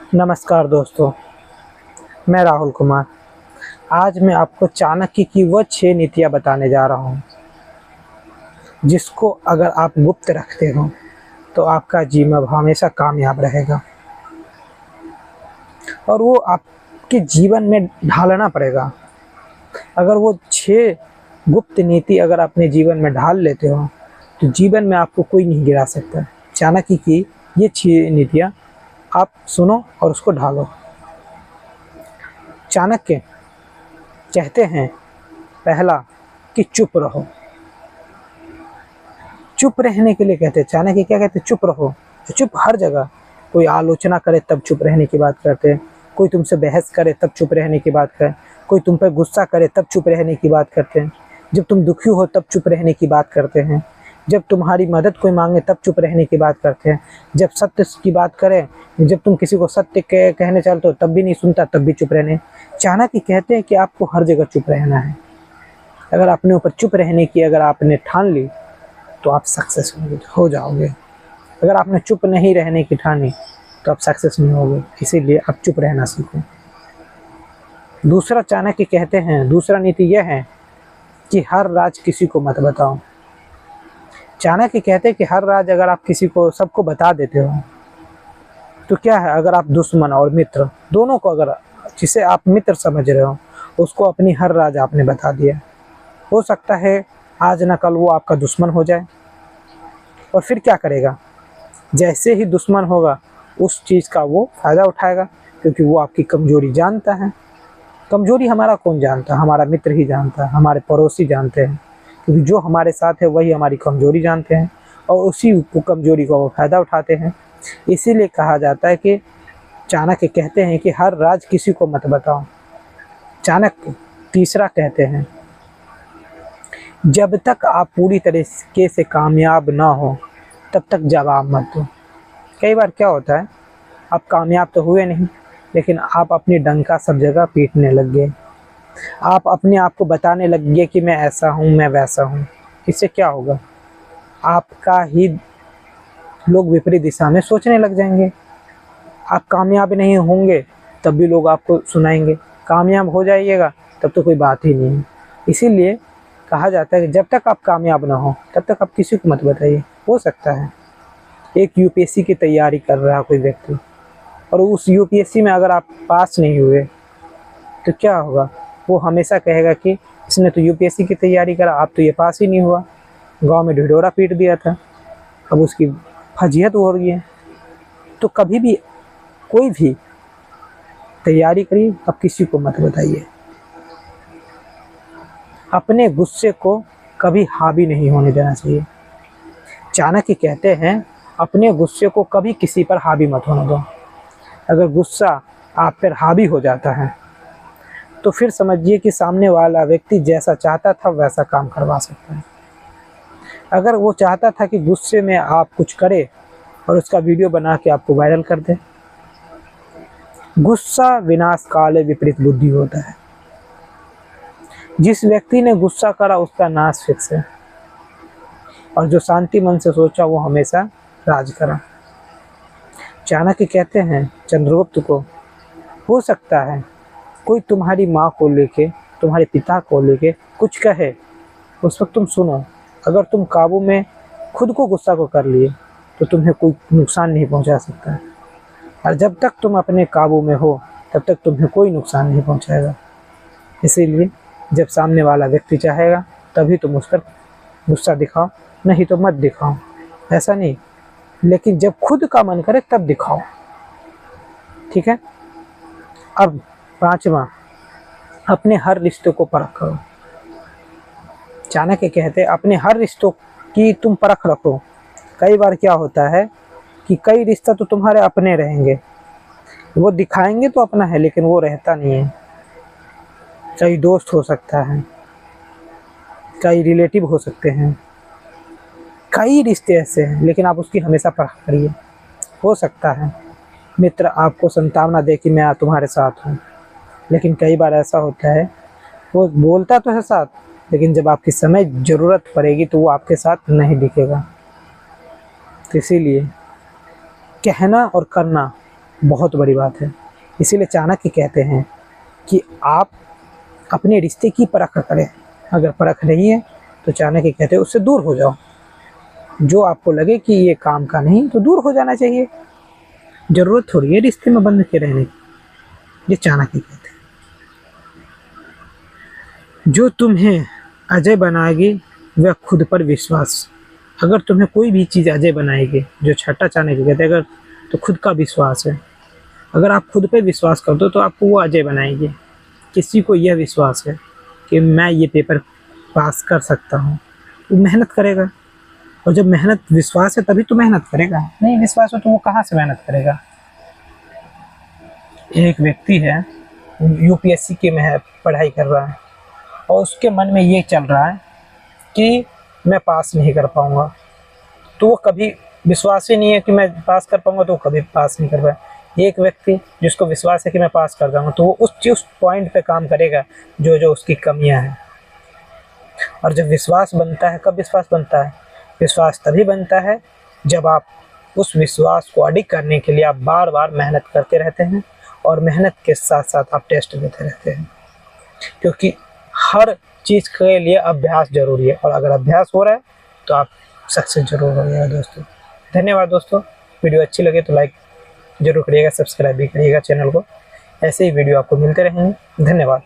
नमस्कार दोस्तों, मैं राहुल कुमार। आज मैं आपको चाणक्य की वो 6 नीतियाँ बताने जा रहा हूँ, जिसको अगर आप गुप्त रखते हो तो आपका जीवन हमेशा कामयाब रहेगा और वो आपके जीवन में ढालना पड़ेगा। अगर वो 6 गुप्त नीति अगर अपने जीवन में ढाल लेते हो तो जीवन में आपको कोई नहीं गिरा सकता। चाणक्य की ये 6 नीतियाँ आप सुनो और उसको ढालो। चाणक्य कहते हैं, पहला कि चुप रहो। चुप रहने के लिए कहते हैं। चाणक्य क्या कहते हैं? चुप रहो। तो चुप हर जगह। कोई आलोचना करे तब चुप रहने की बात करते हैं, कोई तुमसे बहस करे तब चुप रहने की बात करें, कोई तुम पर गुस्सा करे तब चुप रहने की बात करते हैं, जब तुम दुखी हो तब चुप रहने की बात करते हैं, जब तुम्हारी मदद कोई मांगे तब चुप रहने की बात करते हैं, जब सत्य की बात करें, जब तुम किसी को सत्य कहने चलते हो तब भी नहीं सुनता, तब भी चुप रहने। चाणक्य कहते हैं कि आपको हर जगह चुप रहना है। अगर अपने ऊपर चुप रहने की अगर आपने ठान ली तो आप सक्सेस हो जाओगे। अगर आपने चुप नहीं रहने की ठानी तो आप सक्सेस नहीं होगे। इसीलिए आप चुप रहना सीखो। दूसरा, चाणक्य कहते हैं, दूसरा नीति यह है कि हर राज किसी को मत बताओ। चाणक्य कहते हैं कि हर राज अगर आप किसी को सबको बता देते हो तो क्या है, अगर आप दुश्मन और मित्र दोनों को, अगर जिसे आप मित्र समझ रहे हो उसको अपनी हर राज आपने बता दिया, हो सकता है आज न कल वो आपका दुश्मन हो जाए। और फिर क्या करेगा? जैसे ही दुश्मन होगा उस चीज़ का वो फ़ायदा उठाएगा, क्योंकि वो आपकी कमजोरी जानता है। कमजोरी हमारा कौन जानता है? हमारा मित्र ही जानता है, हमारे पड़ोसी जानते हैं, क्योंकि जो हमारे साथ है वही हमारी कमजोरी जानते हैं और उसी कमजोरी का वो फ़ायदा उठाते हैं। इसीलिए कहा जाता है कि चाणक्य कहते हैं कि हर राज किसी को मत बताओ। चाणक्य तीसरा कहते हैं, जब तक आप पूरी तरीके से कामयाब ना हो तब तक जवाब मत दो। कई बार क्या होता है, आप कामयाब तो हुए नहीं, लेकिन आप अपनी डंका सब जगह पीटने लग गए। आप अपने आप को बताने लग गए कि मैं ऐसा हूँ, मैं वैसा हूँ। इससे क्या होगा? आपका ही लोग विपरीत दिशा में सोचने लग जाएंगे। आप कामयाब नहीं होंगे तब भी लोग आपको सुनाएंगे, कामयाब हो जाइएगा तब तो कोई बात ही नहीं है। इसीलिए कहा जाता है कि जब तक आप कामयाब ना हो तब तक आप किसी को मत बताइए। हो सकता है एक यूपीएससी की तैयारी कर रहा है कोई व्यक्ति, और उस यूपीएससी में अगर आप पास नहीं हुए तो क्या होगा? वो हमेशा कहेगा कि इसने तो यूपीएससी की तैयारी करा, आप तो ये पास ही नहीं हुआ, गांव में ढिढोरा पीट दिया था, अब उसकी फजीहत हो रही है। तो कभी भी कोई भी तैयारी करिए, अब किसी को मत बताइए। अपने गुस्से को कभी हावी नहीं होने देना चाहिए। चाणक्य कहते हैं, अपने गुस्से को कभी किसी पर हावी मत होने दो। अगर गुस्सा आप पर हावी हो जाता है तो फिर समझिए कि सामने वाला व्यक्ति जैसा चाहता था वैसा काम करवा सकता है। अगर वो चाहता था कि गुस्से में आप कुछ करें और उसका वीडियो बना के आपको वायरल कर दे। गुस्सा विनाश काले विपरीत बुद्धि होता है। जिस व्यक्ति ने गुस्सा करा उसका नाश फिक्स है, और जो शांति मन से सोचा वो हमेशा राज करा। चाणक्य कहते हैं चंद्रगुप्त को, हो सकता है कोई तुम्हारी माँ को लेके, तुम्हारे पिता को लेके कुछ कहे, उस वक्त तुम सुनो। अगर तुम काबू में खुद को गुस्सा को कर लिए तो तुम्हें कोई नुकसान नहीं पहुंचा सकता है, और जब तक तुम अपने काबू में हो तब तक तुम्हें कोई नुकसान नहीं पहुंचाएगा। इसीलिए जब सामने वाला व्यक्ति चाहेगा तभी तुम उस पर गुस्सा दिखाओ, नहीं तो मत दिखाओ। ऐसा नहीं, लेकिन जब खुद का मन करे तब दिखाओ। ठीक है। अब पांचवा, अपने हर रिश्ते को परख करो। चाणक्य कहते हैं, अपने हर रिश्तों की तुम परख रखो। कई बार क्या होता है कि कई रिश्ता तो तुम्हारे अपने रहेंगे, वो दिखाएंगे तो अपना है लेकिन वो रहता नहीं है। कई दोस्त हो सकता है, कई रिलेटिव हो सकते हैं, कई रिश्ते ऐसे हैं, लेकिन आप उसकी हमेशा परख करिए। हो सकता है मित्र आपको संतावना दे कि मैं तुम्हारे साथ हूँ, लेकिन कई बार ऐसा होता है वो बोलता तो है साथ, लेकिन जब आपकी समय ज़रूरत पड़ेगी तो वो आपके साथ नहीं दिखेगा। तो इसीलिए कहना और करना बहुत बड़ी बात है। इसीलिए चाणक्य कहते हैं कि आप अपने रिश्ते की परख करें। अगर परख नहीं है तो चाणक्य कहते हैं उससे दूर हो जाओ। जो आपको लगे कि ये काम का नहीं तो दूर हो जाना चाहिए। ज़रूरत थोड़ी है रिश्ते में बंध के रहने की। ये चाणक्य कहते हैं। जो तुम्हें अजय बनाएगी वह खुद पर विश्वास। अगर तुम्हें कोई भी चीज़ अजय बनाएगी, जो छठा चाणक्य कहते हैं, अगर तो खुद का विश्वास है। अगर आप खुद पे विश्वास कर दो तो आपको वो अजय बनाएगी। किसी को यह विश्वास है कि मैं ये पेपर पास कर सकता हूँ, वो मेहनत करेगा। और जब मेहनत विश्वास है तभी तो मेहनत करेगा, नहीं विश्वास हो तो वो कहाँ से मेहनत करेगा। एक व्यक्ति है यूपीएससी की पढ़ाई कर रहा है और उसके मन में ये चल रहा है कि मैं पास नहीं कर पाऊँगा, तो वो कभी विश्वास ही नहीं है कि मैं पास कर पाऊँगा, तो वो कभी पास नहीं कर पाए। एक व्यक्ति जिसको विश्वास है कि मैं पास कर जाऊँगा, तो वो उस पॉइंट पे काम करेगा जो जो उसकी कमियां हैं। और जब विश्वास बनता है, कब विश्वास बनता है? विश्वास तभी बनता है जब आप उस विश्वास को अडिग करने के लिए आप बार बार मेहनत करते रहते हैं और मेहनत के साथ साथ आप टेस्ट देते रहते हैं। क्योंकि हर चीज़ के लिए अभ्यास जरूरी है, और अगर अभ्यास हो रहा है तो आप सक्सेस जरूर हो जाएगा दोस्तों। धन्यवाद दोस्तों। वीडियो अच्छी लगे तो लाइक जरूर करिएगा, सब्सक्राइब भी करिएगा चैनल को। ऐसे ही वीडियो आपको मिलते रहेंगे। धन्यवाद।